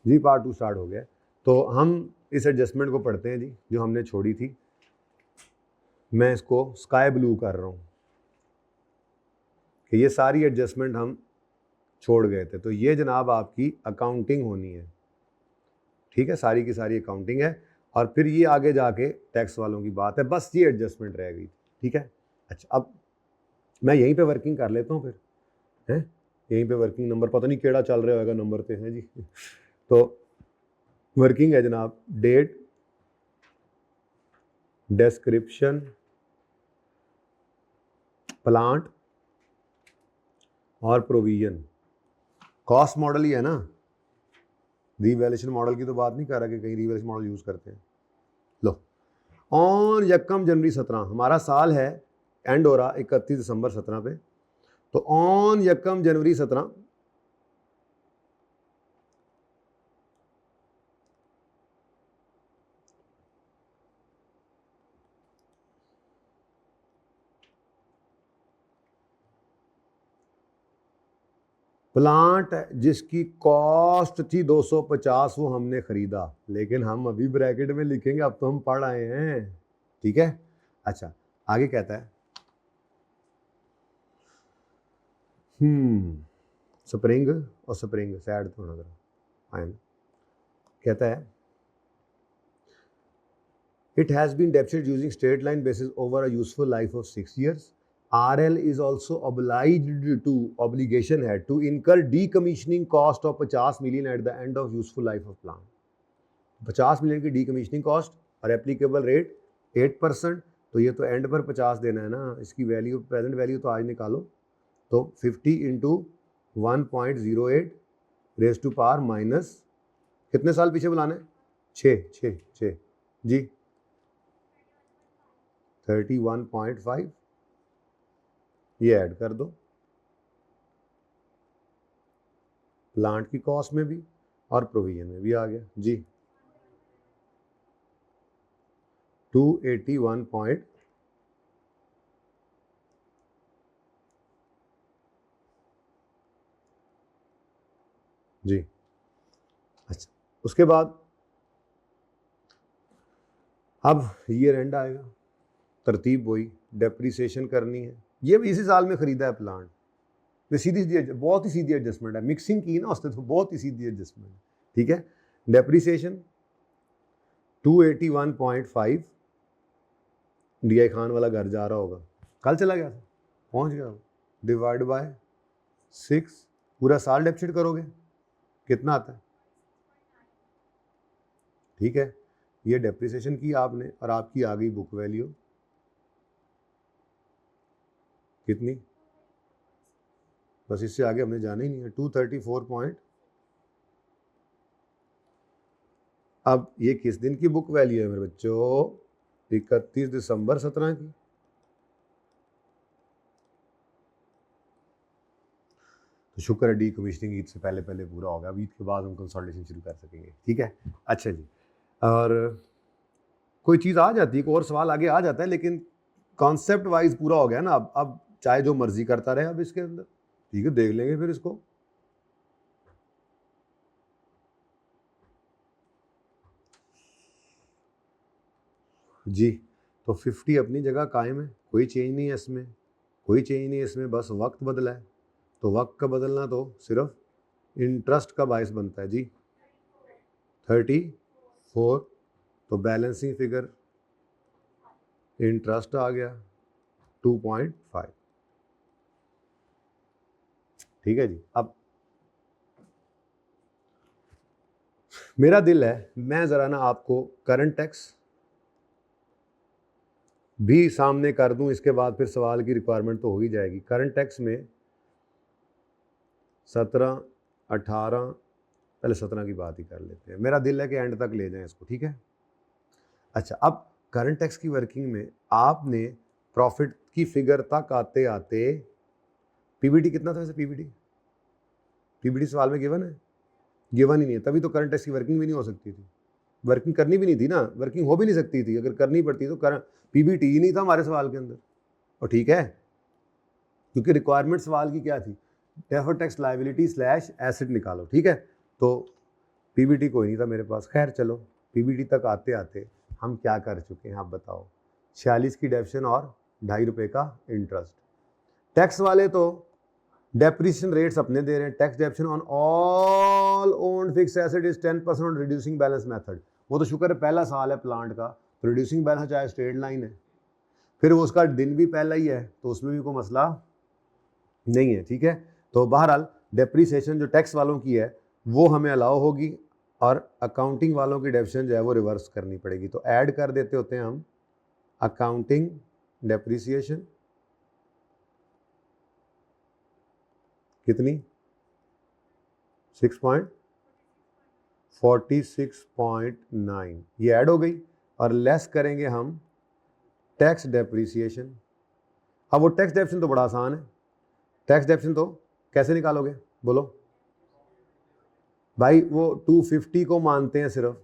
जी part 2 start हो गया। तो हम इस एडजस्टमेंट को पढ़ते हैं जी, जो हमने छोड़ी थी। मैं इसको स्काई ब्लू कर रहा हूँ कि ये सारी एडजस्टमेंट हम छोड़ गए थे। तो ये जनाब आपकी अकाउंटिंग होनी है, ठीक है, सारी की सारी अकाउंटिंग है। और फिर ये आगे जाके टैक्स वालों की बात है, बस ये एडजस्टमेंट रह गई, ठीक है। अच्छा, अब मैं यहीं पे वर्किंग कर लेता हूँ फिर, हैं, यहीं पे वर्किंग नंबर पता नहीं केड़ा चल रहा होगा, नंबर पे है जी। तो वर्किंग है जनाब, डेट, डिस्क्रिप्शन, प्लांट और प्रोविजन। कॉस्ट मॉडल ही है ना, रीवैल्यूएशन मॉडल की तो बात नहीं कर रहा कि कहीं रीवैल्यूएशन मॉडल यूज करते हैं। लो, ऑन 1 जनवरी 17, हमारा साल है एंड हो रहा 31 दिसंबर 17 पे। तो ऑन 1 जनवरी 17 प्लांट जिसकी कॉस्ट थी 250 वो हमने खरीदा, लेकिन हम अभी ब्रैकेट में लिखेंगे, अब तो हम पढ़ आए हैं, ठीक है। अच्छा, आगे कहता है स्प्रिंग और स्प्रिंग सैड तो नजर आए, कहता है it has been depreciated using straight line basis over a useful life of 6 years. RL is also obligation है to incur decommissioning cost of 50 million at the end of useful life of plant. 50 million की decommissioning cost और applicable rate 8%। तो ये तो and पर 50 देना है ना, इसकी वैल्यू प्रेजेंट वैल्यू तो आज निकालो। तो 50 into 1.08 raise to power minus, कितने साल पीछे बुलाना है, 6 जी, 31.5, ये ऐड कर दो प्लांट की कॉस्ट में भी और प्रोविजन में भी आ गया जी, 281 पॉइंट जी। अच्छा, उसके बाद अब ईयर एंड आएगा, तरतीब वही, डेप्रिसिएशन करनी है, ये भी इसी साल में खरीदा है प्लांट, तो सीधी बहुत ही सीधी एडजस्टमेंट है, मिक्सिंग की ना उसने तो बहुत ही सीधी एडजस्टमेंट, ठीक है। डेप्रिसिएशन 281.5, DI खान वाला घर जा रहा होगा, कल चला गया था, पहुंच गया, डिवाइड बाय 6, पूरा साल डेप्सिट करोगे कितना आता है, ठीक है। ये डेप्रिसिएशन की आपने और आपकी आ गई बुक वैल्यू कितनी, बस इससे आगे हमने जाना ही नहीं है, 234 पॉइंट। अब ये किस दिन की बुक वैल्यू है मेरे बच्चों, 31 दिसंबर 17 की। तो शुक्र है डीकमीशनिंग ईद से पहले पहले पूरा होगा, अब ईद के बाद हम कंसल्टेशन शुरू कर सकेंगे, ठीक है। अच्छा जी, और कोई चीज़ आ जाती है, कोई और सवाल आगे आ जाता है, लेकिन कॉन्सेप्ट वाइज पूरा हो गया ना, अब चाहे जो मर्जी करता रहे अब इसके अंदर, ठीक है, देख लेंगे फिर इसको। जी, तो 50 अपनी जगह कायम है, कोई चेंज नहीं है इसमें, कोई चेंज नहीं है इसमें, बस वक्त बदला है। तो वक्त का बदलना तो सिर्फ इंटरेस्ट का बायस बनता है जी, 34। तो बैलेंसिंग फिगर इंटरेस्ट आ गया 2.5, ठीक है जी। अब मेरा दिल है मैं ज़रा ना आपको करंट टैक्स भी सामने कर दूं, इसके बाद फिर सवाल की रिक्वायरमेंट तो हो ही जाएगी। करंट टैक्स में 17, 18, पहले 17 की बात ही कर लेते हैं, मेरा दिल है कि एंड तक ले जाएं इसको, ठीक है। अच्छा, अब करंट टैक्स की वर्किंग में आपने प्रॉफिट की फिगर तक आते आते, पीबीटी कितना था वैसे, पीबीटी सवाल में गिवन है, गिवन ही नहीं है, तभी तो करंट टैक्स की वर्किंग भी नहीं हो सकती थी, वर्किंग करनी भी नहीं थी ना, वर्किंग हो भी नहीं सकती थी, अगर करनी पड़ती तो करंट पीबीटी ही नहीं था हमारे सवाल के अंदर, और ठीक है, क्योंकि रिक्वायरमेंट सवाल की क्या थी, deferred tax liability slash asset निकालो, ठीक है। तो पीबीटी कोई नहीं था मेरे पास। खैर चलो, पीबीटी तक आते आते हम क्या कर चुके हैं आप बताओ। 46 की डेप्शन और ₹2.5 का इंटरेस्ट। टैक्स वाले तो डेप्रिसिएशन रेट्स अपने दे रहे हैं। Tax डेप्शन on all owned fix asset is 10% on reducing balance method. वो तो शुक्र है पहला साल है प्लांट का, तो रिड्यूसिंग बैलेंस चाहे स्ट्रेट लाइन है, फिर वो उसका दिन भी पहला ही है, तो उसमें भी कोई मसला नहीं है। ठीक है, तो बहरहाल डेप्रिसिएशन जो टैक्स वालों की है वो हमें अलाउ होगी, और अकाउंटिंग वालों की डेप्शन जो है वो रिवर्स करनी पड़ेगी। तो ऐड कर देते होते हैं हम अकाउंटिंग डेप्रिसिएशन कितनी 6.46.9 ये ऐड हो गई, और लेस करेंगे हम टैक्स डेप्रिसिएशन। अब वो टैक्स डेप्रिसिएशन तो बड़ा आसान है। टैक्स डेप्रिसिएशन तो कैसे निकालोगे बोलो भाई? वो 250 को मानते हैं, सिर्फ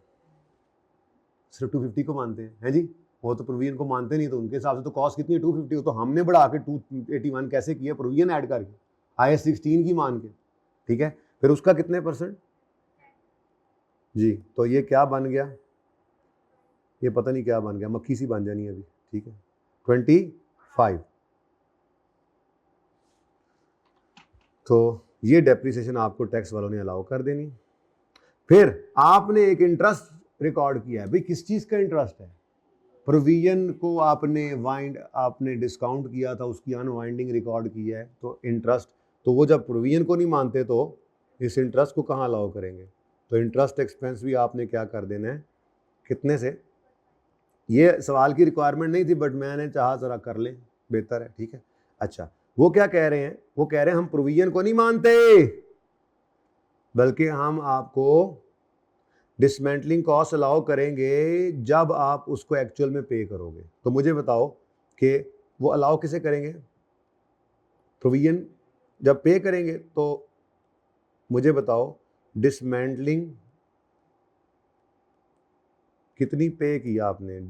250 को मानते हैं जी। वो तो प्रोविजन को मानते नहीं, तो उनके हिसाब से तो कॉस्ट कितनी है 250, तो हमने बढ़ा के 281 कैसे किया? प्रोविजन ऐड करके, IAS 16 की मान के। ठीक है, फिर उसका कितने परसेंट जी? तो ये क्या बन गया? ये पता नहीं क्या बन गया, मक्खी सी बन जानी है अभी। ठीक है, 25। तो ये डेप्रिसिएशन आपको टैक्स वालों ने अलाउ कर देनी। फिर आपने एक इंटरेस्ट रिकॉर्ड किया है भाई, किस चीज का इंटरेस्ट है? प्रोविजन को आपने डिस्काउंट किया था, उसकी अनवाइंडिंग रिकॉर्ड की है, तो इंटरेस्ट। तो वो जब प्रोविजन को नहीं मानते तो इस इंटरेस्ट को कहाँ अलाउ करेंगे? तो इंटरेस्ट एक्सपेंस भी आपने क्या कर देना है, कितने से? ये सवाल की रिक्वायरमेंट नहीं थी, बट मैंने चाहा जरा कर ले, बेहतर है। ठीक है, अच्छा वो क्या कह रहे हैं? वो कह रहे हैं हम प्रोविजन को नहीं मानते, बल्कि हम आपको डिसमेंटलिंग कॉस्ट अलाउ करेंगे जब आप उसको एक्चुअल में पे करोगे। तो मुझे बताओ कि वो अलाउ किसे करेंगे? प्रोविजन जब पे करेंगे, तो मुझे बताओ डिसमेंटलिंग कितनी पे किया आपने?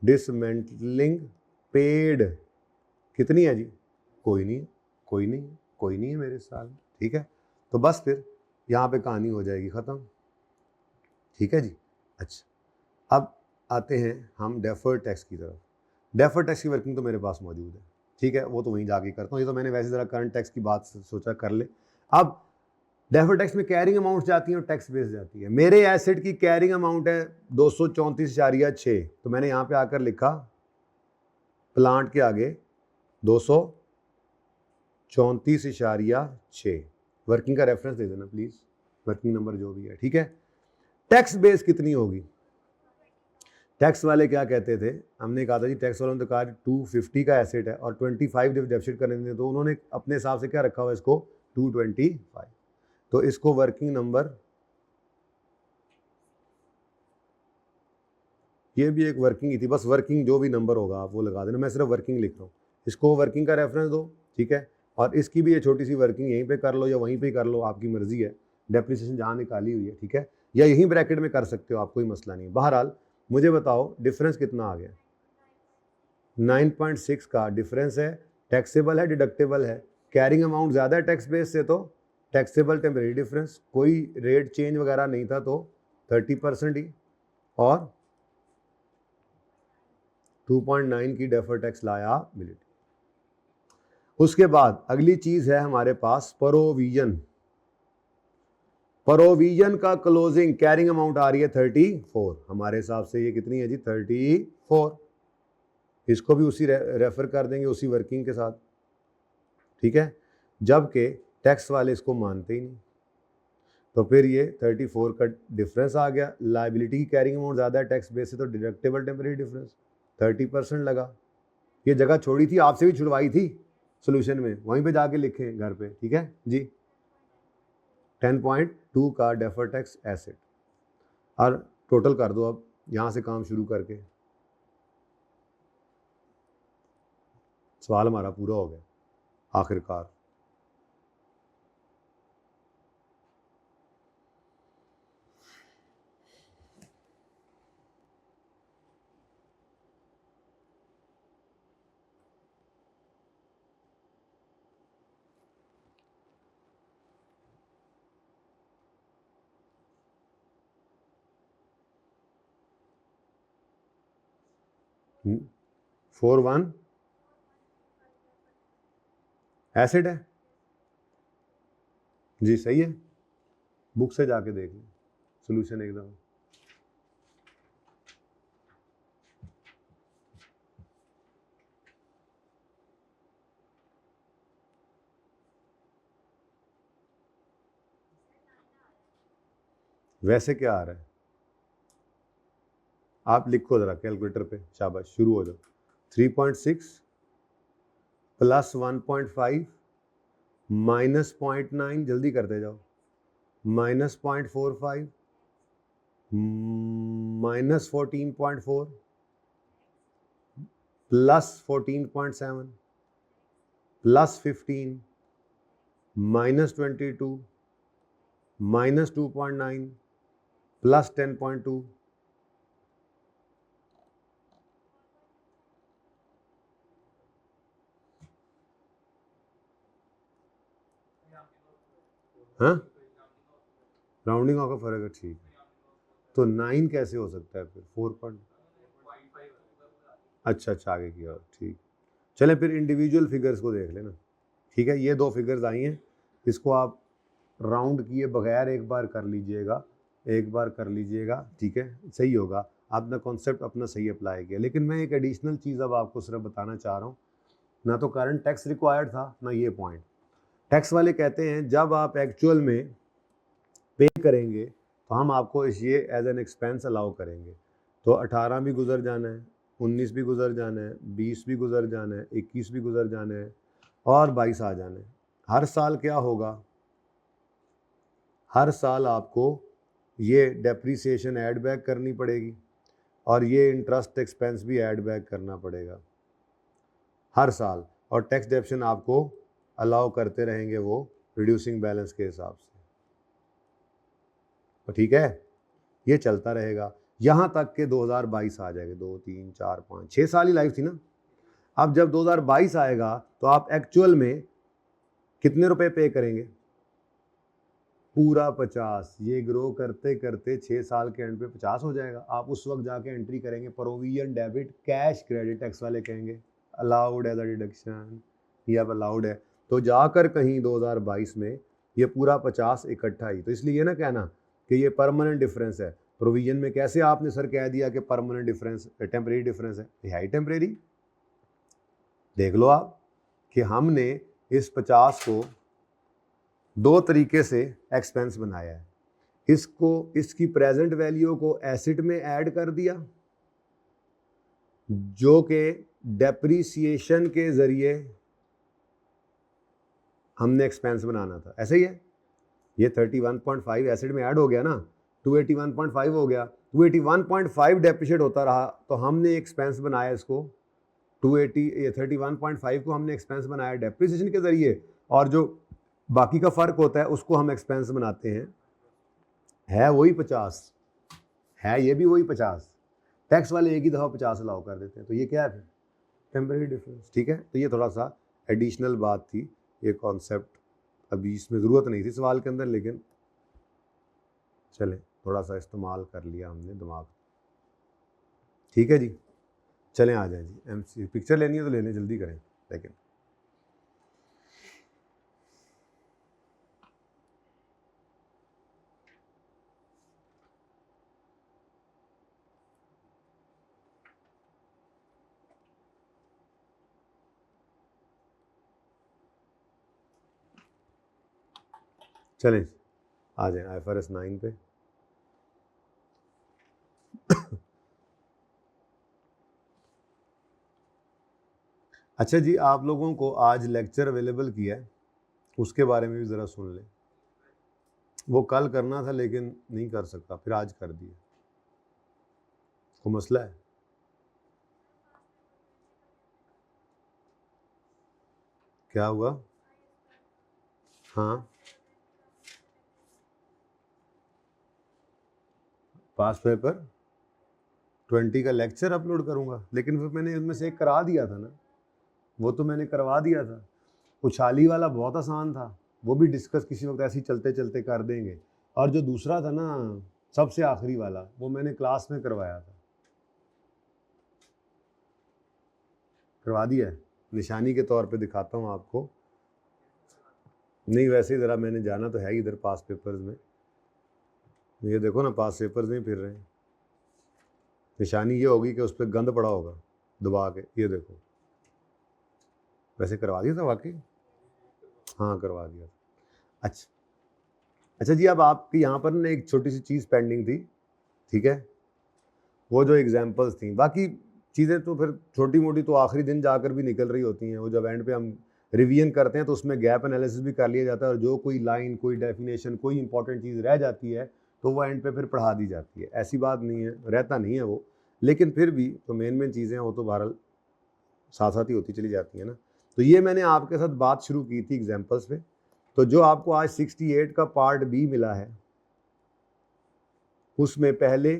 डिसमेंटलिंग पेड कितनी है जी? कोई नहीं, कोई नहीं, कोई नहीं है मेरे साथ। ठीक है, तो बस फिर यहाँ पे कहानी हो जाएगी ख़त्म। ठीक है जी। अच्छा, अब आते हैं हम डेफर्ड टैक्स की तरफ। डेफर्ड टैक्स की वर्किंग तो मेरे पास मौजूद है। ठीक है, वो तो वहीं जाके करता हूँ। ये तो मैंने वैसे ज़रा करंट टैक्स की बात सोचा कर ले। अब डेफर्ड टैक्स में कैरिंग अमाउंट जाती है और टैक्स बेस जाती है। मेरे एसेट की कैरिंग अमाउंट है 234.6, तो मैंने यहाँ पे आकर लिखा प्लांट के आगे 234.6। वर्किंग का रेफरेंस दे देना प्लीज़, वर्किंग नंबर जो भी है। ठीक है, टैक्स बेस कितनी होगी? टैक्स वाले क्या कहते थे? हमने कहा था जी, टैक्स वालों ने तो कहा 250 का एसेट है और 25 जब डेबिट करने थे, तो उन्होंने अपने हिसाब से क्या रखा हुआ इसको 225। तो इसको वर्किंग नंबर, ये भी एक वर्किंग ही थी, बस वर्किंग जो भी नंबर होगा आप वो लगा देना, मैं सिर्फ वर्किंग लिख रहा हूँ। इसको वर्किंग का रेफरेंस दो। ठीक है, और इसकी भी ये छोटी सी वर्किंग यहीं पे कर लो या वहीं पे कर लो, आपकी मर्जी है। डेप्रिसिएशन जहाँ निकाली हुई है, ठीक है, या यहीं ब्रैकेट में कर सकते हो आप, कोई मसला नहीं। बहरहाल मुझे बताओ डिफरेंस कितना आ गया? 9.6 का डिफरेंस है। टैक्सेबल है, डिडक्टेबल है। कैरिंग अमाउंट ज़्यादा है टैक्स बेस से, तो टैक्सेबल टेम्परेरी डिफरेंस, कोई रेट चेंज वगैरह नहीं था, तो 30% ही, और 2.9 की डेफर टैक्स लायबिलिटी। उसके बाद अगली चीज है हमारे पास प्रोविजन। प्रोविजन का क्लोजिंग कैरिंग अमाउंट आ रही है 34। हमारे हिसाब से ये कितनी है जी? 34। इसको भी उसी रेफर कर देंगे उसी वर्किंग के साथ। ठीक है, जबकि टैक्स वाले इसको मानते ही नहीं, तो फिर ये 34 का डिफरेंस आ गया। लाइबिलिटी की कैरिंग अमाउंट ज़्यादा है टैक्स बेस से, तो डिडक्टेबल टेम्परेरी डिफरेंस 30% लगा। ये जगह छोड़ी थी, आपसे भी छुड़वाई थी सोल्यूशन में, वहीं पे जाके लिखें घर पे। ठीक है जी, 10.2 का डेफर टैक्स एसेट, और टोटल कर दो अब यहाँ से काम शुरू करके। सवाल हमारा पूरा हो गया आखिरकार। 41 एसिड है जी, सही है, बुक से जाके देख लें सोल्यूशन एकदम। वैसे क्या आ रहा है आप लिखो जरा कैलकुलेटर पे, शाबाश, शुरू हो जाओ। 3.6 प्लस 1.5 माइनस 0.9, जल्दी करते जाओ, minus 0.45 minus 14.4 plus 14.7 plus 15 minus 22 minus 2.9 plus 10.2 हाँ, राउंडिंग ऑफ का फर्क है, ठीक है। तो 9 कैसे हो सकता है फिर 4. अच्छा आगे की ओर, ठीक। चले फिर इंडिविजुअल फिगर्स को देख लेना, ठीक है। ये 2 फिगर्स आई हैं, इसको आप राउंड किए बगैर एक बार कर लीजिएगा, ठीक है, सही होगा। आपने कॉन्सेप्ट अपना सही अप्लाई किया। लेकिन मैं एक एडिशनल चीज़ अब आपको सिर्फ बताना चाह रहा हूँ, ना तो करंट टैक्स रिक्वायर्ड था ना ये पॉइंट। टैक्स वाले कहते हैं जब आप एक्चुअल में पे करेंगे तो हम आपको ये एज एन एक्सपेंस अलाउ करेंगे। तो 18 भी गुजर जाना है, 19 भी गुजर जाना है, 20 भी गुजर जाना है, 21 भी गुजर जाना है और 22 आ जाना है। हर साल क्या होगा, हर साल आपको ये डेप्रीसिएशन ऐड बैक करनी पड़ेगी और ये इंटरेस्ट एक्सपेंस भी ऐड बैक करना पड़ेगा हर साल, और टैक्स डेप्शन आपको अलाउ करते रहेंगे वो रिड्यूसिंग बैलेंस के हिसाब से। तो ठीक है, ये चलता रहेगा यहाँ तक के 2022 आ जाएगा। 2 3 4 5 6 साल ही लाइफ थी ना। अब जब 2022 आएगा तो आप एक्चुअल में कितने रुपए पे करेंगे, पूरा 50। ये ग्रो करते करते 6 साल के एंड पे 50 हो जाएगा। आप उस वक्त जाके एंट्री करेंगे provision debit cash credit, tax वाले कहेंगे अलाउड एज अ डिडक्शन, ये अब अलाउड है। तो जाकर कहीं 2022 में ये पूरा 50 इकट्ठा ही। तो इसलिए ये ना कहना कि ये परमानेंट डिफरेंस है। प्रोविजन में कैसे आपने सर कह दिया कि परमानेंट डिफरेंस, टेम्परेरी डिफरेंस है, ये है ही टेम्परेरी। देख लो आप कि हमने इस 50 को 2 तरीके से एक्सपेंस बनाया है। इसको, इसकी प्रेजेंट वैल्यू को एसिड में ऐड कर दिया, जो कि डेप्रीसिएशन के जरिए हमने एक्सपेंस बनाना था, ऐसे ही है। ये 31.5 एसिड में ऐड हो गया ना, 281.5 हो गया, 281.5 डेप्रिशिएट होता रहा, तो हमने एक्सपेंस बनाया इसको 31.5 को हमने एक्सपेंस बनाया डेप्रिसिएशन के जरिए, और जो बाकी का फर्क होता है उसको हम एक्सपेंस बनाते हैं। है वही 50, है ये भी वही 50। टैक्स वाले एक ही दफ़ा 50 अलाउ कर देते हैं। तो ये क्या है फिर, टेम्परेरी डिफरेंस, ठीक है। तो ये थोड़ा सा एडिशनल बात थी, ये कॉन्सेप्ट अभी इसमें ज़रूरत नहीं थी सवाल के अंदर, लेकिन चले थोड़ा सा इस्तेमाल कर लिया हमने दिमाग, ठीक है जी। चलें आ जाए जी, MC पिक्चर लेनी है तो लेने, जल्दी करें लेकिन। चलें आ जाए IFRS 9 पे। अच्छा जी, आप लोगों को आज लेक्चर अवेलेबल किया है, उसके बारे में भी ज़रा सुन लें। वो कल करना था लेकिन नहीं कर सकता, फिर आज कर दिया। कोई मसला है? क्या हुआ? हाँ, पास पेपर 20 का लेक्चर अपलोड करूँगा, लेकिन फिर मैंने उनमें से एक करा दिया था ना, वो तो मैंने करवा दिया था। उछाली वाला बहुत आसान था, वो भी डिस्कस किसी वक्त ऐसे ही चलते चलते कर देंगे। और जो दूसरा था ना सबसे आखिरी वाला, वो मैंने क्लास में करवाया था। करवा दिया है, निशानी के तौर पे दिखाता हूँ आपको। नहीं वैसे ही ज़रा मैंने जाना तो है ही इधर पास पेपर्स में, ये देखो ना पास पेपर्स नहीं फिर रहे हैं। निशानी ये होगी कि उस पर गंद पड़ा होगा दबा के, ये देखो। वैसे करवा दिया था वाकई, हाँ करवा दिया। अच्छा अच्छा जी, अब आपकी यहाँ पर ना एक छोटी सी चीज़ पेंडिंग थी, ठीक है, वो जो एग्जांपल्स थी, बाकी चीज़ें तो फिर छोटी मोटी तो आखिरी दिन जाकर भी निकल रही होती हैं। वो जब एंड पे हम रिवीजन करते हैं तो उसमें गैप एनालिसिस भी कर लिया जाता है, और जो कोई लाइन, कोई डेफिनेशन, कोई इंपॉर्टेंट चीज़ रह जाती है तो वो एंड पे फिर पढ़ा दी जाती है। ऐसी बात नहीं है, रहता नहीं है वो, लेकिन फिर भी तो मेन चीज़ें वो तो बहरहाल साथ साथ ही होती चली जाती हैं ना। तो ये मैंने आपके साथ बात शुरू की थी एग्जाम्पल्स पे। तो जो आपको आज 68 का पार्ट बी मिला है, उसमें पहले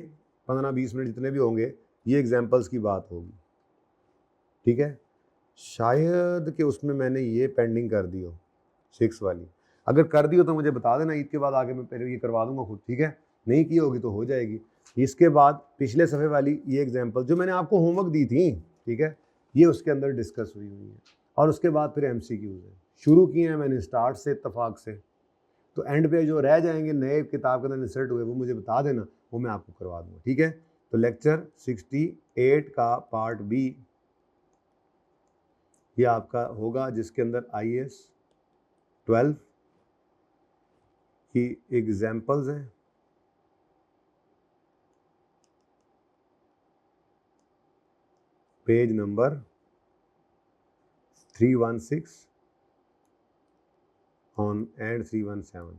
15-20 मिनट जितने भी होंगे ये एग्जाम्पल्स की बात होगी, ठीक है। शायद कि उसमें मैंने ये पेंडिंग कर दी हो 6 वाली, अगर कर दी हो तो मुझे बता देना, ईद के बाद आगे मैं पहले ये करवा दूंगा खुद, ठीक है। नहीं की होगी तो हो जाएगी। इसके बाद पिछले सफ़े वाली ये एग्जाम्पल जो मैंने आपको होमवर्क दी थी, ठीक है, ये उसके अंदर डिस्कस हुई है, और उसके बाद फिर MCQs है शुरू किए हैं मैंने स्टार्ट से इत्तफाक से। तो एंड पे जो रह जाएंगे नए किताब के अंदर इंसर्ट हुए वो मुझे बता देना, वो मैं आपको करवा दूंगा, ठीक है। तो लेक्चर 68 का पार्ट बी ये आपका होगा, जिसके अंदर IAS 12 की एग्जाम्पल्स हैं, पेज नंबर 316 ऑन एंड 317,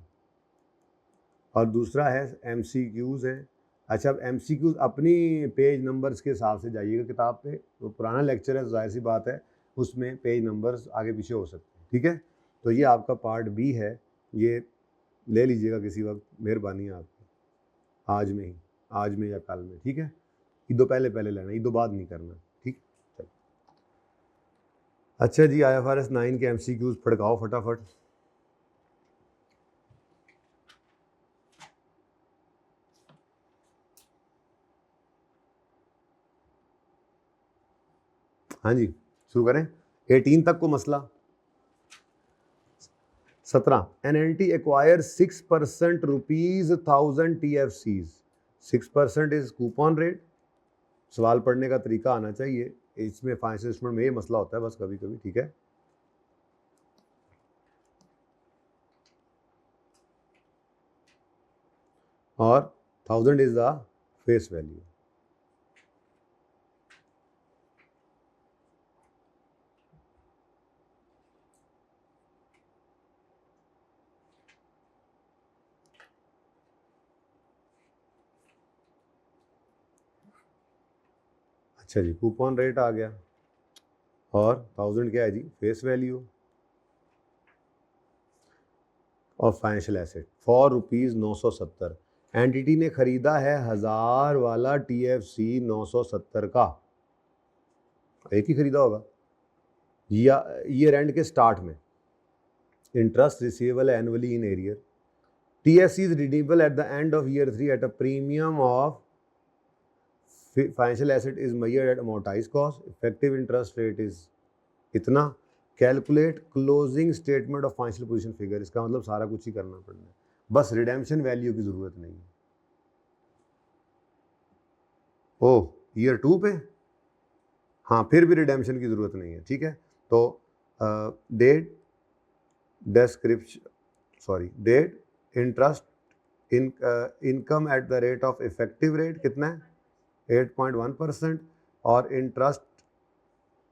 और दूसरा है MCQs है। अच्छा, अब MCQs अपनी पेज नंबर्स के हिसाब से जाइएगा किताब पे, तो पुराना लेक्चर है जाहिर सी बात है, उसमें पेज नंबर्स आगे पीछे हो सकते हैं, ठीक है। तो ये आपका पार्ट बी है, ये ले लीजिएगा किसी वक्त, मेहरबानी आपकी, आज में ही, आज में या कल में, ठीक है। ईदो पहले पहले लेना, ईदो बाद नहीं करना, ठीक। चलो अच्छा जी, IFRS 9 के MCQs फटकाओ फटाफट। हाँ जी शुरू करें, 18 तक को मसला। 17, NLT acquire 6% rupees 1000 TFCs, 6% is coupon rate. सवाल पढ़ने का तरीका आना चाहिए, इसमें फाइनेंशियल इंस्ट्रूमेंट में ये मसला होता है बस कभी कभी, ठीक है। और 1000 इज द फेस वैल्यू। अच्छा जी, कूपन रेट आ गया, और 1000 क्या है जी, फेस वैल्यू। और फाइनेंशियल एसेट फॉर ₹970, एंटिटी ने खरीदा है 1000 वाला TFC 970 का, एक ही खरीदा होगा, या ईयर एंड के स्टार्ट में। Interest receivable annually in arrear, TFC is redeemable at the end of year 3 at a premium of financial asset is measured at amortized cost, effective interest rate is इतना, calculate closing statement of financial position figure. इसका मतलब सारा कुछ ही करना पड़ना है, बस redemption value की जरूरत नहीं है। ओह ईयर 2 पे, हाँ फिर भी रिडेम्पशन की जरूरत नहीं है, ठीक है। तो debt description, sorry debt, interest, income at the rate of effective rate कितना है 8.1%, और इंटरेस्ट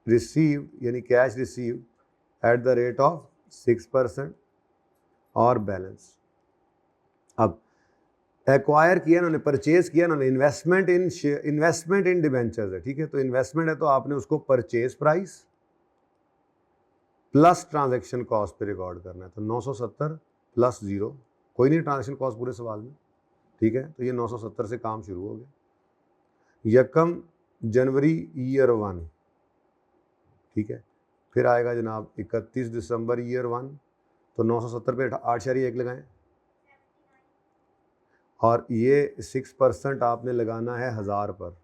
रिसीव यानी cash receive at the rate of 6%, और बैलेंस। अब एक्वायर किया उन्होंने, परचेज किया उन्होंने, इन्वेस्टमेंट इन डिबेंचर्स है, ठीक है। तो इन्वेस्टमेंट है तो आपने उसको purchase price plus transaction cost पे रिकॉर्ड करना है। तो 970 प्लस 0, कोई नहीं ट्रांजैक्शन कॉस्ट पूरे सवाल में, ठीक है। तो ये 970 से काम शुरू हो गया। यकम जनवरी ईयर 1, ठीक है। फिर आएगा जनाब 31 दिसंबर ईयर 1, तो 970 पे 8.1 लगाएं, और ये 6% आपने लगाना है 1000 पर,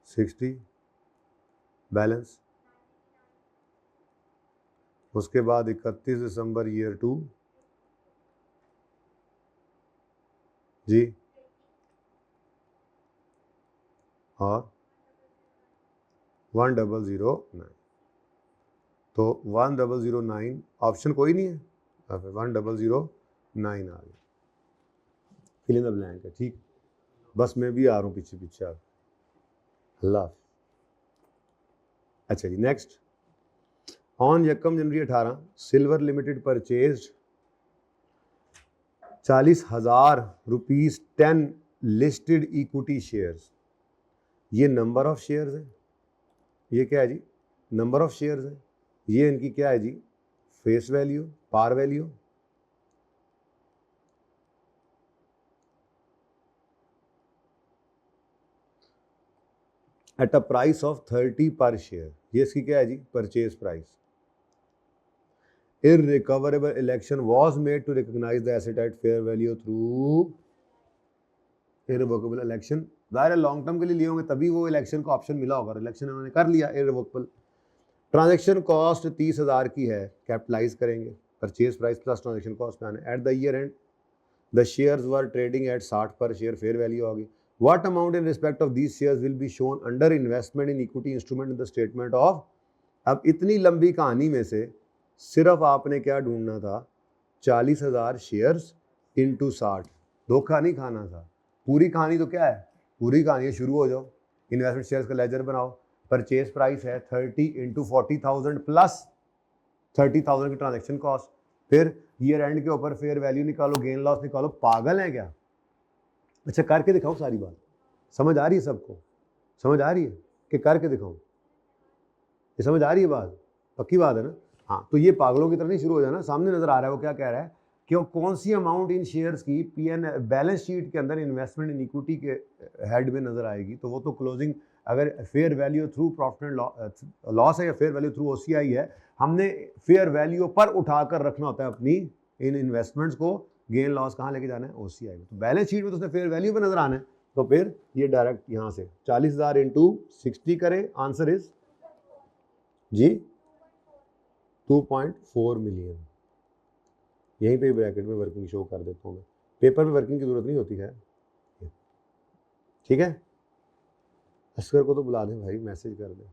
60 बैलेंस, उसके बाद 31 दिसंबर ईयर 2 जी, और 1009, तो 1009 ऑप्शन कोई नहीं है, 1009 आ गया, फिल इन द ब्लैंक है। ठीक, बस मैं भी आ रहा हूँ पीछे पीछे आप। अल्लाह। अच्छा जी, नेक्स्ट। ऑन यकम January 18 silver limited purchase 40,000 rupees 10 listed equity shares. ये नंबर ऑफ शेयर्स है, ये क्या है जी, नंबर ऑफ शेयर्स है, ये इनकी क्या है जी, face value, par value. At a price of 30 पर शेयर, ये इसकी क्या है जी, purchase price. Irrecoverable election was made to recognise the asset at fair value through irrevocable election. जाहिर है लॉन्ग टर्म के लिए लिए होंगे तभी वो इलेक्शन का ऑप्शन मिला होगा, इलेक्शन उन्होंने कर लिया इररिवोकेबल। ट्रांजैक्शन कॉस्ट 30,000 की है, कैपिटलाइज करेंगे, purchase price plus transaction cost पे आने। At the year and the shares were trading at 60 पर शेयर, फेयर वैल्यू होगी। What amount in respect of these shares will be shown under investment in equity instrument in the statement of. अब इतनी लंबी कहानी में से सिर्फ आपने क्या ढूंढना था, 40,000 शेयर्स इंटू 60, धोखा नहीं खाना था। पूरी कहानी तो क्या है, पूरी कहानी है, शुरू हो जाओ, इन्वेस्टमेंट शेयर्स का लेजर बनाओ, परचेज प्राइस है 30 इंटू 40,000 प्लस 30,000 की ट्रांजेक्शन कॉस्ट, फिर ईयर एंड के ऊपर फेयर वैल्यू निकालो, गेन लॉस निकालो। पागल है क्या? अच्छा करके दिखाओ, सारी बात समझ आ रही है सबको, समझ आ रही है कि करके दिखाऊं, ये समझ आ रही है बात, पक्की बात है ना? हाँ, तो ये पागलों की तरह नहीं शुरू हो जाना, सामने नजर आ रहा है वो क्या कह रहा है कि कौन सी अमाउंट इन शेयर्स की पीएन बैलेंस शीट के अंदर इन्वेस्टमेंट इन इक्विटी के हेड में नजर आएगी, तो वो तो क्लोजिंग, अगर fair value through profit and loss है या फेयर वैल्यू थ्रू ओसीआई है, हमने फेयर वैल्यू पर उठाकर रखना होता है अपनी इन इन्वेस्टमेंट्स को, गेन लॉस कहाँ लेके जाना है, ओसीआई में। तो बैलेंस शीट में तो उसने फेयर वैल्यू पे नजर आना है, तो फिर ये डायरेक्ट यहाँ से 40,000 इंटू 60 करें, आंसर इज जी 2.4 मिलियन। यहीं पे ब्रैकेट में वर्किंग शो कर देता हूँ मैं, पेपर में वर्किंग की जरूरत नहीं होती है, ठीक है। अस्कर को तो बुला दें भाई, मैसेज कर दें।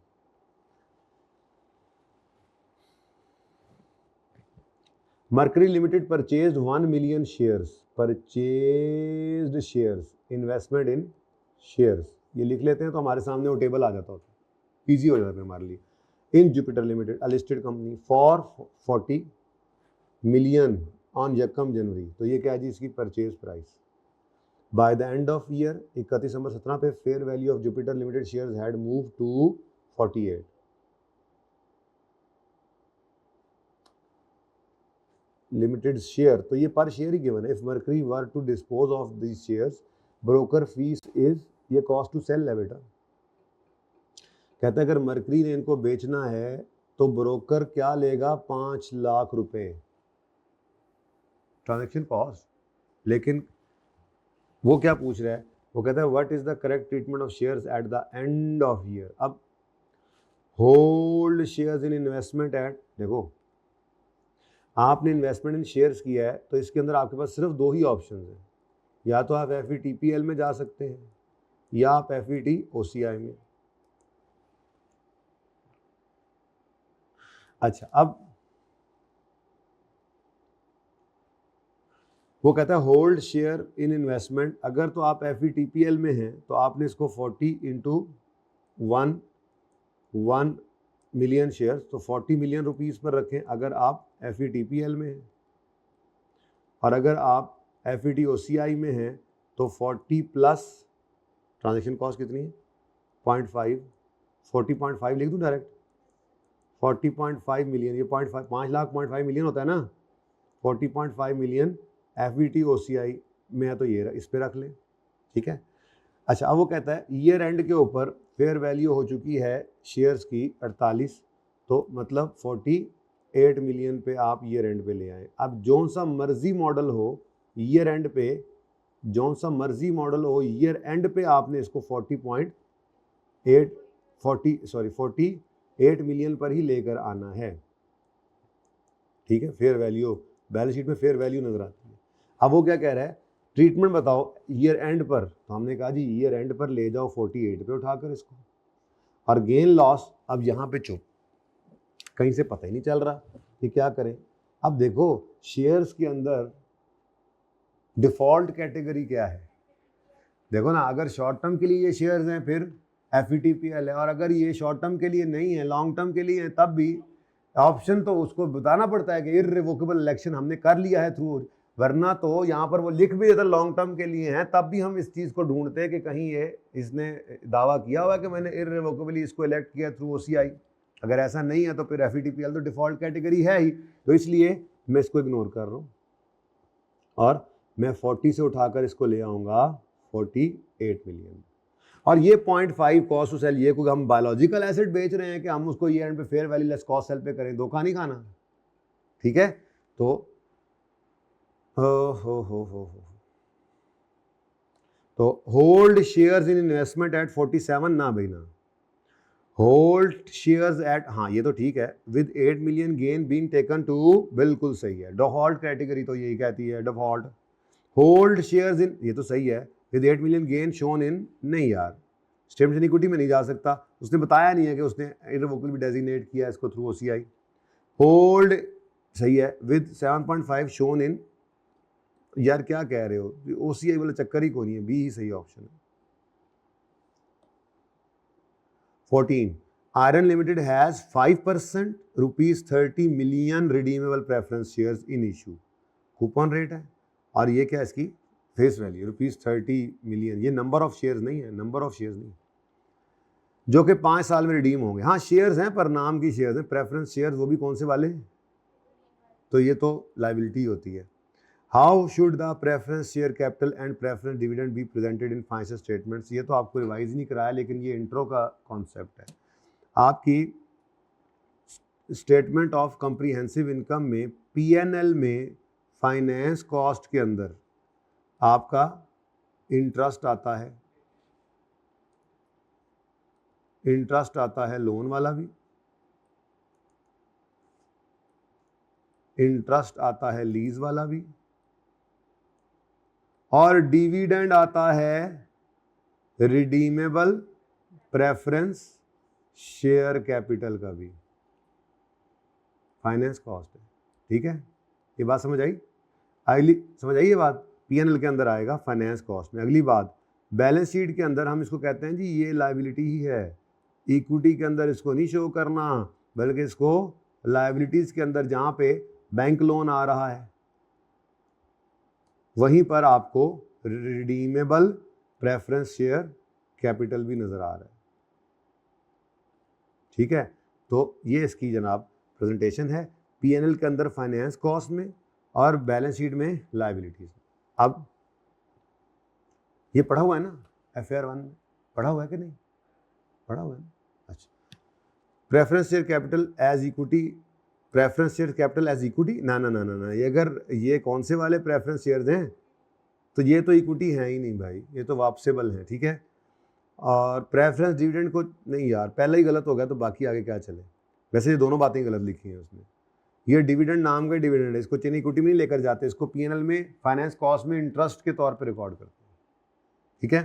Mercury limited purchased 1 million shares, purchased shares, investment इन शेयर्स, ये लिख लेते हैं तो हमारे सामने वो टेबल आ जाता होता है, ईजी हो जाता है हमारे लिए। In Jupiter limited a listed company for 40 million on यकम जनवरी, तो ये क्या है जी, इसकी परचेज प्राइस। By the end of year 31 दिसंबर 17 पे fair value of Jupiter limited shares had move to 48 limited share, तो ये पर शेयर ही गिवन है। If Mercury were to dispose of these shares broker fees is, ये कॉस्ट टू सेल है बेटा, कहता है अगर मर्करी ने इनको बेचना है तो ब्रोकर क्या लेगा, 5 लाख रुपए ट्रांजैक्शन कॉस्ट। लेकिन वो क्या पूछ रहा है, वो कहता है what is the correct treatment of shares at the end of year. अब hold shares in investment at, देखो आपने इन्वेस्टमेंट इन शेयर्स किया है तो इसके अंदर आपके पास सिर्फ दो ही ऑप्शन हैं, या तो आप FVTPL में जा सकते हैं या आप FVT OCI में। अच्छा, अब वो कहता है होल्ड शेयर इन इन्वेस्टमेंट, अगर तो आप FVTPL में हैं तो आपने इसको 40 इंटू 1 मिलियन शेयर, तो 40 मिलियन रुपीस पर रखें अगर आप FVTPL में हैं, और अगर आप FVT OCI में हैं तो 40 प्लस ट्रांजेक्शन कॉस्ट कितनी है, 0.5, 40.5 लिख दूं डायरेक्ट, 40.5 मिलियन, ये 0.5, 5 लाख 0.5 मिलियन होता है ना, 40.5 मिलियन FVT OCI में है तो ये इस पे रख लें, ठीक है। अच्छा, अब वो कहता है ईयर एंड के ऊपर फेयर वैल्यू हो चुकी है शेयर्स की 48, तो मतलब 48 मिलियन पे आप ईयर एंड पे ले आए। अब जौन सा मर्जी मॉडल हो ईयर एंड पे, जौन सा मर्जी मॉडल हो ईयर एंड पे आपने इसको 40 8 मिलियन पर ही लेकर आना है। ठीक है, फेयर वैल्यू, बैलेंस शीट में फेयर वैल्यू नजर आती है। अब वो क्या कह रहा है, ट्रीटमेंट बताओ ईयर एंड पर, तो हमने कहा जी ईयर एंड पर ले जाओ 48 पे उठाकर इसको, और गेन लॉस अब यहाँ पे चुप, कहीं से पता ही नहीं चल रहा कि क्या करें। अब देखो शेयर्स के अंदर डिफॉल्ट कैटेगरी क्या है, देखो ना, अगर शॉर्ट टर्म के लिए ये शेयर्स हैं फिर FVTPL है, और अगर ये शॉर्ट टर्म के लिए नहीं है, लॉन्ग टर्म के लिए है, तब भी ऑप्शन तो उसको बताना पड़ता है कि इररिवोकेबल इलेक्शन हमने कर लिया है थ्रू, वरना तो यहाँ पर वो लिख भी देता लॉन्ग टर्म के लिए हैं, तब भी हम इस चीज़ को ढूंढते हैं कि कहीं ये इसने दावा किया हुआ कि मैंने इररिवोकेबली इसको इलेक्ट किया थ्रू OCI। अगर ऐसा नहीं है तो फिर FVTPL तो डिफॉल्ट कैटेगरी है ही, तो इसलिए मैं इसको इग्नोर कर रहा हूँ और मैं 40 से उठाकर इसको ले आऊँगा 48 मिलियन। और ये 0.5 कॉस्ट टू सेल, ये कोई हम बायोलॉजिकल एसिड बेच रहे हैं कि हम उसको ये एंड पे fair value less cost sell पे करें, धोखा नहीं खाना। ठीक है, तो तो hold shares in investment at 47 ना भाई ना, होल्ड शेयर्स एट, हाँ ये तो ठीक है, with 8 million gain being taken to, बिल्कुल सही है, डिफॉल्ट कैटेगरी तो यही कहती है डिफॉल्ट। होल्ड शेयर्स इन, ये तो सही है, with 8 million gain shown in, नहीं यार स्टेटमेंट इन इक्विटी में नहीं जा सकता, उसने बताया नहीं है कि उसने इररिवोकेबल भी डेजिग्नेट किया इसको थ्रू OCI। होल्ड सही है, विद 7.5 शोन इन, यार क्या कह रहे हो, OCI वाला चक्कर ही कोई नहीं है, बी ही सही ऑप्शन है। 14 iron limited has 5% ₹30 million redeemable preference shares in issue, coupon rate है, और ये क्या इसकी फेस वैल्यू ₹30 मिलियन, ये नंबर ऑफ शेयर्स नहीं है, नंबर ऑफ शेयर्स नहीं, जो कि 5 साल में रिडीम होंगे। हाँ शेयर्स हैं पर नाम की शेयर्स हैं, प्रेफरेंस शेयर्स वो भी कौन से वाले हैं, तो ये तो लाइबिलिटी होती है। How should the preference share capital and preference dividend be presented in financial statements, ये तो आपको रिवाइज नहीं कराया, लेकिन ये इंट्रो का कॉन्सेप्ट है। आपकी स्टेटमेंट ऑफ कॉम्प्रिहेंसिव इनकम में PNL में फाइनेंस कॉस्ट के अंदर आपका इंटरेस्ट आता है, इंटरेस्ट आता है लोन वाला भी, इंटरेस्ट आता है लीज वाला भी, और डिविडेंड आता है रिडीमेबल प्रेफरेंस शेयर कैपिटल का भी, फाइनेंस कॉस्ट है। ठीक है, ये बात समझ आई, अगली समझ आई ये बात, PNL के अंदर आएगा फाइनेंस कॉस्ट में। अगली बात, बैलेंस शीट के अंदर हम इसको कहते हैं जी ये लायबिलिटी ही है, इक्विटी के अंदर इसको नहीं शो करना, बल्कि इसको लायबिलिटीज के अंदर जहाँ पे बैंक लोन आ रहा है वहीं पर आपको रिडीमेबल प्रेफरेंस शेयर कैपिटल भी नजर आ रहा है। ठीक है, तो ये इसकी जनाब प्रेजेंटेशन है, PNL के अंदर फाइनेंस कॉस्ट में और बैलेंस शीट में लायबिलिटीज। अब ये पढ़ा हुआ है ना, FR 1 में पढ़ा हुआ है कि नहीं, पढ़ा हुआ है ना, अच्छा। Preference share capital as equity, preference share capital as equity, ना ना ना ना ना, ये अगर ये कौन से वाले प्रेफरेंस शेयर्स हैं, तो ये तो इक्विटी है ही नहीं भाई, ये तो वापसेबल है। ठीक है, और प्रेफरेंस डिविडेंड को नहीं यार, पहले ही गलत हो गया तो बाकी आगे क्या चले, वैसे ये दोनों बातें गलत लिखी हैं उसमें, ये डिविडेंड नाम का डिविडेंड है, इसको चेन इक्विटी में नहीं लेकर जाते, इसको PNL में फाइनेंस कॉस्ट में इंटरेस्ट के तौर पर रिकॉर्ड करते हैं। ठीक है,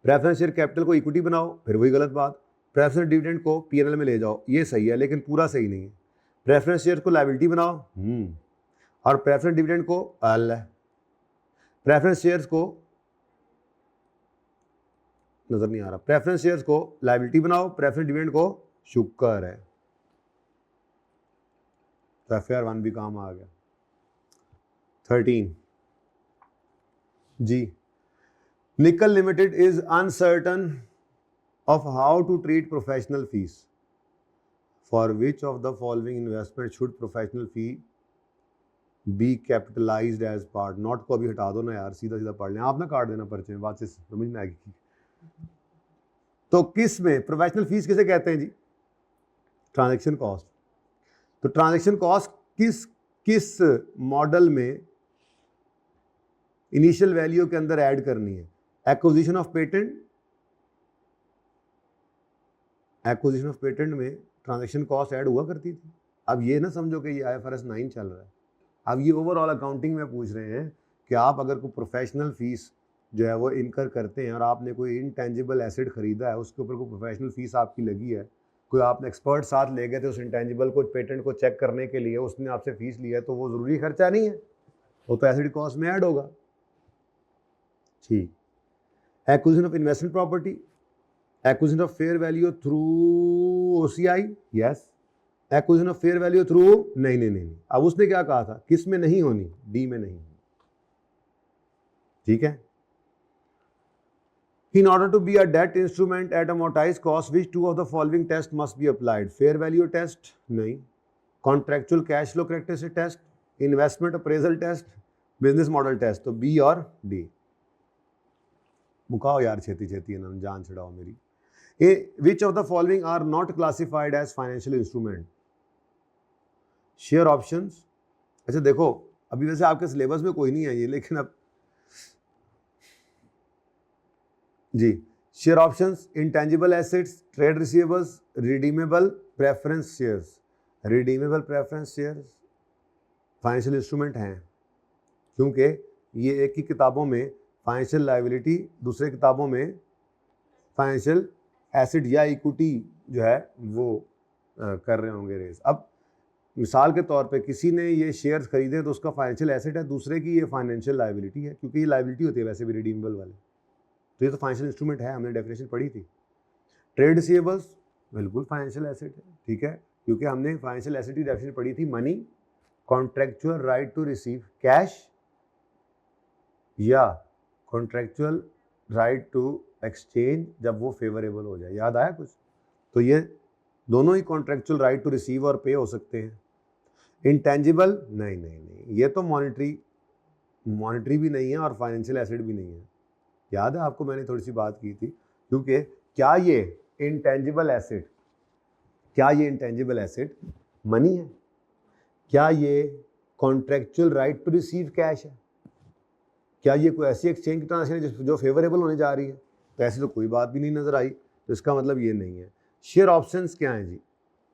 प्रेफरेंस शेयर कैपिटल को इक्विटी बनाओ, फिर वही गलत बात, प्रेफरेंस डिविडेंड को PNL में ले जाओ, ये सही है लेकिन पूरा सही नहीं है। प्रेफरेंस शेयर को लायबिलिटी बनाओ, और प्रेफरेंस डिविडेंड को प्रेफरेंस शेयर्स को नजर नहीं आ रहा, प्रेफरेंस शेयर्स को लायबिलिटी बनाओ, प्रेफरेंस डिविडेंड को शुक्र है, तो FR 1 भी काम आ गया। 13 जी, निकल limited is uncertain of how to treat professional fees, for which of the following investment should professional fee be capitalized as part, not को अभी हटा दो ना यार, सीधा सीधा पढ़ लें, आप ना काट देना पर्चे में, बात से समझ में आएगी। तो किस में प्रोफेशनल फीस किसे कहते हैं जी, ट्रांजैक्शन कॉस्ट। तो ट्रांजैक्शन कॉस्ट किस मॉडल में इनिशियल वैल्यू के अंदर ऐड करनी है, acquisition of patent, acquisition of patent में ट्रांजैक्शन कॉस्ट ऐड हुआ करती थी। अब ये ना समझो कि ये IFRS 9 चल रहा है। अब ये ओवरऑल अकाउंटिंग में पूछ रहे हैं कि आप अगर कोई प्रोफेशनल फीस जो है वो इनकर करते हैं और आपने कोई इंटेंजिबल एसेट खरीदा है, उसके ऊपर कोई प्रोफेशनल फीस आपकी लगी है, कोई आपने एक्सपर्ट साथ ले गए थे उस इंटेंजिबल को पेटेंट को चेक करने के लिए, उसने आपसे फीस लिया है, तो वो ज़रूरी खर्चा नहीं है, वो तो एसेट कॉस्ट में ऐड होगा। ठीक। Acquisition of investment property, acquisition of fair value through OCI, yes. Acquisition of fair value through नहीं। अब उसने क्या कहा था, किस में नहीं होनी, डी में नहीं। ठीक है। In order to be a debt instrument at amortized cost, which two of the following tests must be applied? Fair value test? नहीं. Contractual cash flow characteristic test? Investment appraisal test? Business model test? तो B और D. Macaw यार छेती छेती है ना, जान छड़ाओ मेरी। Which of the following are not classified as financial instrument? Share options? अच्छा देखो, अभी वैसे आपके सिलेबस में कोई नहीं है ये, लेकिन अब जी, share options, intangible assets, trade receivables, redeemable preference shares. Redeemable preference shares financial instrument हैं, क्योंकि ये एक ही किताबों में फाइनेंशियल लायबिलिटी, दूसरे किताबों में फाइनेंशियल एसेट या इक्विटी जो है वो कर रहे होंगे रेस। अब मिसाल के तौर पे किसी ने ये शेयर्स खरीदे तो उसका फाइनेंशियल एसेट है, दूसरे की ये फाइनेंशियल लायबिलिटी है, क्योंकि ये लायबिलिटी होती है वैसे भी रिडीमेबल वाले, तो ये तो फाइनेंशियल इंस्ट्रूमेंट है, हमने डेफिनेशन पढ़ी थी। ट्रेड रिसीवेबल्स बिल्कुल फाइनेंशियल एसेट है, ठीक है, क्योंकि हमने फाइनेंशियल एसेट की डेफिनेशन पढ़ी थी, money, contractual right to receive cash या कॉन्ट्रेक्चुअल राइट टू एक्सचेंज जब वो फेवरेबल हो जाए। याद आया कुछ? तो ये दोनों ही कॉन्ट्रेक्चुअल राइट टू रिसीव और पे हो सकते हैं। इंटेंजिबल नहीं, ये तो मॉनिटरी भी नहीं है और फाइनेंशियल एसेट भी नहीं है। याद है आपको, मैंने थोड़ी सी बात की थी, क्योंकि क्या ये इंटेंजिबल एसेट मनी है? क्या ये contractual right to receive cash है? क्या ये कोई ऐसी एक्सचेंज की ट्रांजैक्शन है जो फेवरेबल होने जा रही है? तो ऐसी तो कोई बात भी नहीं नजर आई, तो इसका मतलब ये नहीं है। शेयर ऑप्शंस क्या हैं जी?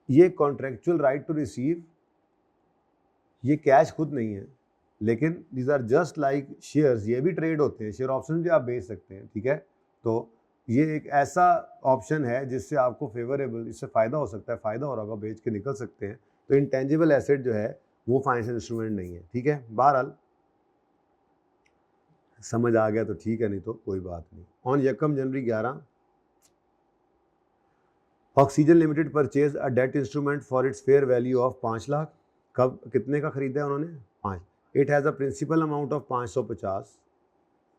ये कॉन्ट्रेक्चुअल राइट टू रिसीव, ये कैश खुद नहीं है, लेकिन these are just like shares, ये भी ट्रेड होते हैं, शेयर ऑप्शन भी आप बेच सकते हैं, ठीक है। तो ये एक ऐसा ऑप्शन है जिससे आपको फेवरेबल, इससे फ़ायदा हो सकता है, फ़ायदा हो रहा होगा, बेच के निकल सकते हैं। तो इंटेंजिबल एसेट जो है वो फाइनेंशियल इंस्ट्रूमेंट नहीं है, ठीक है। बहरहाल समझ आ गया तो ठीक है, नहीं तो कोई बात नहीं। ऑन यकम January 11 oxygen limited purchase a debt instrument for its fair value of 5 lakh. कब, कितने का खरीदा है उन्होंने? 5। It has a principal amount of 550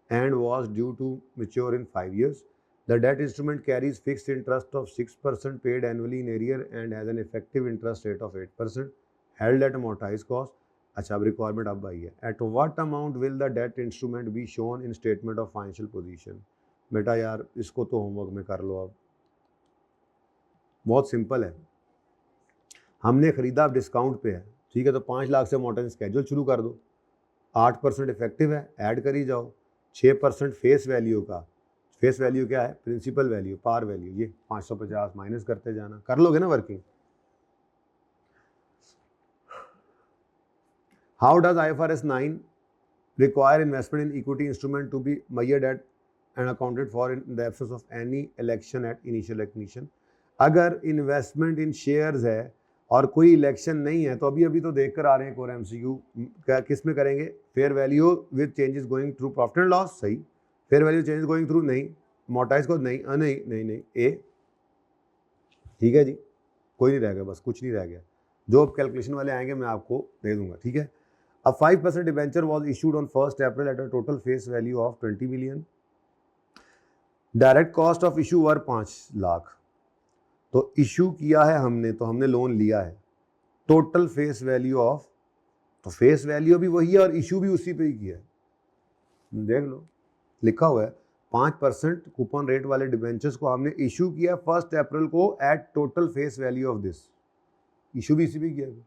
and was due to mature in 5 years. The debt instrument carries fixed interest of 6% paid annually in arrear and has an effective interest rate of 8% held at amortized cost. अच्छा, अब requirement अब आई है। At what amount will the debt instrument be shown in statement of financial position? बेटा यार इसको तो homework में कर लो, अब बहुत सिंपल है। हमने खरीदा, अब डिस्काउंट पे है, ठीक है, तो 5 लाख से अमोर्टाइजिंग स्केड्यूल शुरू कर दो, 8% इफेक्टिव है, ऐड करी जाओ, 6% फेस वैल्यू का, फेस वैल्यू क्या है? प्रिंसिपल वैल्यू, पार वैल्यू, ये 550 माइनस करते जाना, कर लोगे ना working. How does IFRS 9 require investment in equity instrument to be measured at and accounted for in the absence of any election at initial recognition? अगर investment इन shares है और कोई इलेक्शन नहीं है, तो अभी तो देख कर आ रहे हैं कोर MCQ, किस में करेंगे? Fair value with changes going through profit and loss, सही। Fair value changes going through नहीं, मोटाइज को नहीं, ए, ठीक है जी, कोई नहीं रह गया, बस कुछ नहीं रह गया। जो कैलकुलेशन वाले आएंगे मैं आपको दे दूंगा, ठीक है। अब 5% debenture was issued on 1 April at a total face value of 20 million. Direct cost of issue were 5 lakh. तो इशू किया है हमने, तो हमने लोन लिया है, टोटल फेस वैल्यू ऑफ, तो फेस वैल्यू भी वही है और इशू भी उसी पे ही किया है, देख लो लिखा हुआ है 5% कूपन रेट वाले डिबेंचर्स को हमने इशू किया 1 अप्रैल को at total face value of this, issue भी इसी पे किया है।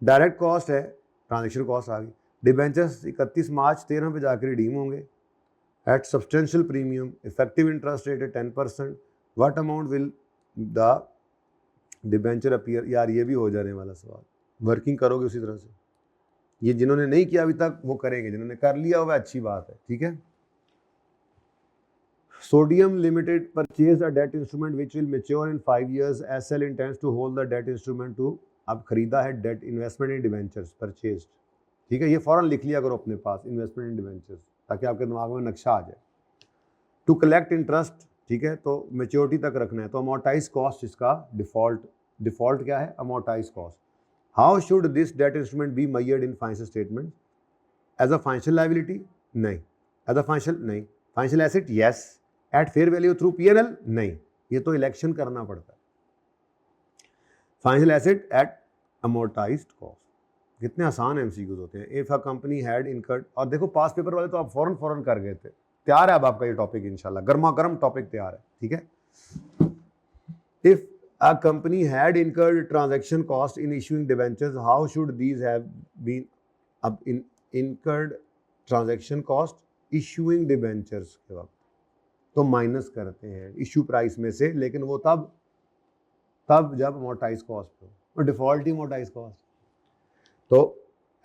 डायरेक्ट कॉस्ट है, ट्रांजेक्शन कॉस्ट आ गई। डिबेंचर्स 31 मार्च 13 पे जाकर रिडीम होंगे at substantial premium, effective interest rate है 10%। What amount will the debenture appear, यार ये भी हो जाने वाला सवाल, वर्किंग करोगे उसी तरह से, ये जिन्होंने नहीं किया अभी तक वो करेंगे, जिन्होंने कर लिया हुआ अच्छी बात है, ठीक है। Sodium Limited purchased a debt instrument which will mature in 5 years. SL intends to hold the debt instrument to, अब खरीदा है debt, investment in debentures purchased, ठीक है, ये फौरन लिख लिया करो अपने पास, इन्वेस्टमेंट इन डिवेंचर्स, ताकि आपके दिमाग में नक्शा आ जाए। टू कलेक्ट इंटरेस्ट, ठीक है, तो मेच्योरिटी तक रखना है, तो अमोर्टाइज कॉस्ट इसका डिफॉल्ट क्या है, amortise cost. How should this debt instrument be measured in financial statement? As a financial liability? नहीं। As a financial? नहीं। Financial asset? Yes. At fair value through PNL? नहीं, ये तो इलेक्शन करना पड़ता है। Financial asset at amortised cost. कितने आसान एमसीक्यूज होते हैं। If a company had incurred, और देखो पास पेपर वाले तो आप फौरन कर गए थे, तैयार है अब आपका ये टॉपिक, इंशाल्लाह गर्मा गर्म टॉपिक तैयार है, ठीक है। If a company had incurred transaction cost in issuing debentures, how should these have been? अब incurred transaction cost issuing debentures के वक्त तो माइनस करते हैं इशू प्राइस में से, लेकिन वो तब जब अमोर्टाइज कॉस्ट हो, और डिफॉल्ट ही अमोर्टाइज कॉस्ट। तो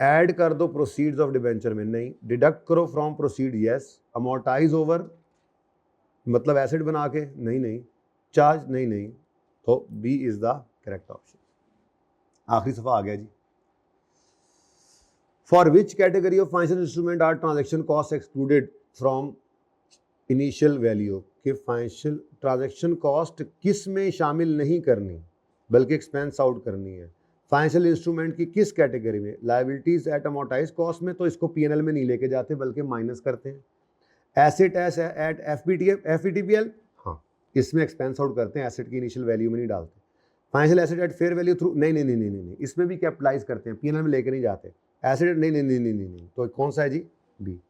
ऐड कर दो प्रोसीड्स ऑफ डिबेंचर में, नहीं। डिडक्ट करो from proceed, yes. Amortise over मतलब एसेट बना के, नहीं। चार्ज, नहीं। तो B is the correct option. आखिरी सफा आ गया जी। For which category of financial instrument are transaction cost excluded from initial value? कि फाइनेंशियल ट्रांजैक्शन कॉस्ट किस में शामिल नहीं करनी बल्कि एक्सपेंस आउट करनी है? फाइनेंशियल इंस्ट्रूमेंट की किस कैटेगरी में? लायबिलिटीज एट अमोर्टाइज कॉस्ट में, तो इसको पीएनएल में नहीं लेके जाते बल्कि माइनस करते हैं। एसेट एट एफईटीपीएल, हाँ, इसमें एक्सपेंस आउट करते हैं, एसेट की इनिशियल वैल्यू में नहीं डालते। Financial asset at fair value through, नहीं, इसमें भी कैपिटलाइज करते हैं, पीएनएल में लेके नहीं जाते। एसेट नहीं, तो कौन सा है जी? B.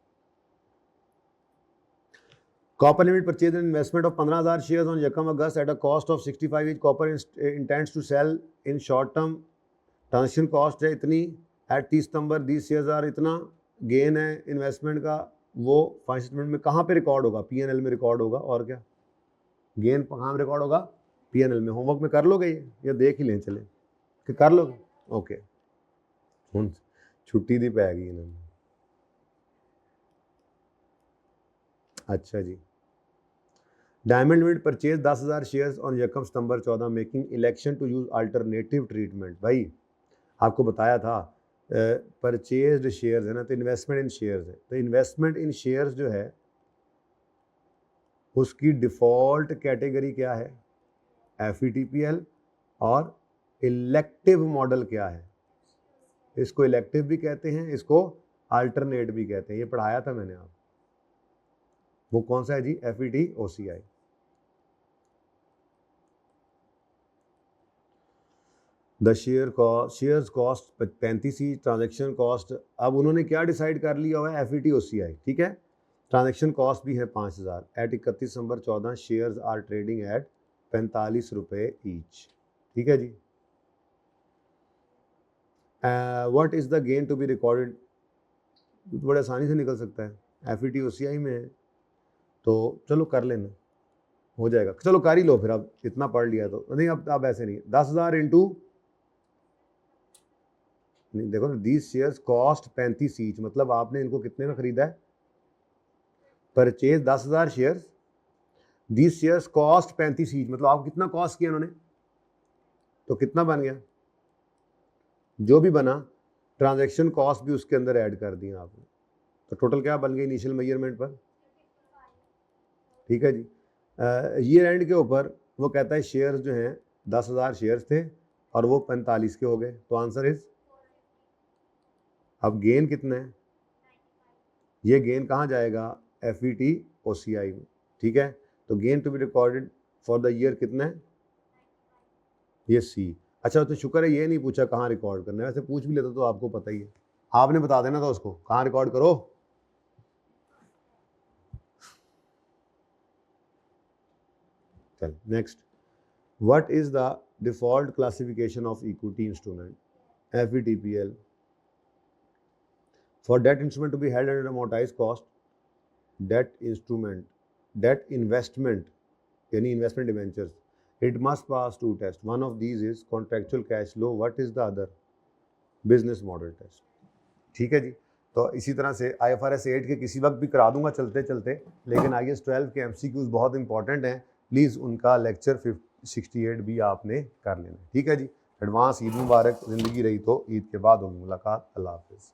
Copper Limited purchased an investment of 15,000 shares on Yakam August at a cost of 65, which Copper intends to sell in short term. Transaction cost है इतनी, एट 30 सितंबर these shares are इतना, गेन है इन्वेस्टमेंट का, वो financial statement में कहाँ पे रिकॉर्ड होगा? पीएनएल में रिकॉर्ड होगा, और क्या? गेन कहाँ में रिकॉर्ड होगा? पीएनएल में। होमवर्क में कर लोगे ये देख ही लें, चले कि कर लोगे? ओके, हूँ छुट्टी दी पैगी इन्होंने। अच्छा जी। Diamond limited purchase 10,000 shares on यकम सितंबर 14, making election to use alternative treatment. भाई आपको बताया था परचेज्ड शेयर्स है ना, तो इन्वेस्टमेंट इन शेयर्स है, तो इन्वेस्टमेंट इन शेयर्स जो है उसकी डिफॉल्ट कैटेगरी क्या है? एफईटीपीएल। और इलेक्टिव मॉडल क्या है? इसको इलेक्टिव भी कहते हैं, इसको अल्टरनेट भी कहते हैं, ये पढ़ाया था मैंने आप। वो कौन सा है जी? FET OCI. The shares cost 35 ही, ट्रांजेक्शन कॉस्ट, अब उन्होंने क्या डिसाइड कर लिया हुआ है? एफईटी ओसीआई, ठीक है। ट्रांजेक्शन कॉस्ट भी है 5,000। एट 31 दिसंबर 14 शेयर्स आर ट्रेडिंग एट 45 रुपये ईच, ठीक है जी। What is the gain to be recorded? बड़े आसानी से निकल सकता है, एफईटी ओसीआई में है, तो चलो कर लेना, हो जाएगा। चलो कर ही लो फिर, अब इतना पढ़ लिया तो नहीं, अब ऐसे नहीं। 10,000 इंटू, नहीं देखो ना, दीज शेयर्स कॉस्ट 35 ईच, मतलब आपने इनको कितने में खरीदा है? Purchase 10,000 shares, these shares cost 35 each, मतलब आप कितना कॉस्ट किया उन्होंने, तो कितना बन गया? जो भी बना ट्रांजैक्शन कॉस्ट भी उसके अंदर ऐड कर दिया आपने, तो टोटल क्या बन गया इनिशियल मेजरमेंट पर? ठीक है जी। ईयर एंड के ऊपर वो कहता है शेयर्स जो हैं 10,000 शेयर्स थे और वो 45 के हो गए, तो आंसर इज, अब गेन कितना है? ये गेन कहाँ जाएगा? एफईटी ओसीआई में, ठीक है। तो gain to be recorded for the year कितना है? ये सी। अच्छा, तो शुक्र है ये नहीं पूछा कहाँ रिकॉर्ड करना है, वैसे पूछ भी लेता तो आपको पता ही है, आपने बता देना था उसको कहाँ रिकॉर्ड करो। चल next, what is the default classification of equity instrument? FETPL. For debt instrument to be held at amortise cost, debt instrument, debt investment यानी investment debentures It must pass two tests. One of these is contractual cash flow. What is the other? Business model test. ठीक है जी. तो इसी तरह से IFRS 8 के किसी वक्त भी करा दूंगा चलते चलते, लेकिन IAS 12 के MCQs बहुत इंपॉर्टेंट हैं. प्लीज़ उनका लेक्चर 68 भी आपने कर लेना. ठीक है जी. एडवांस ईद मुबारक. ज़िंदगी रही तो ईद के बाद होगी मुलाकात. अल्लाह हाफिज़.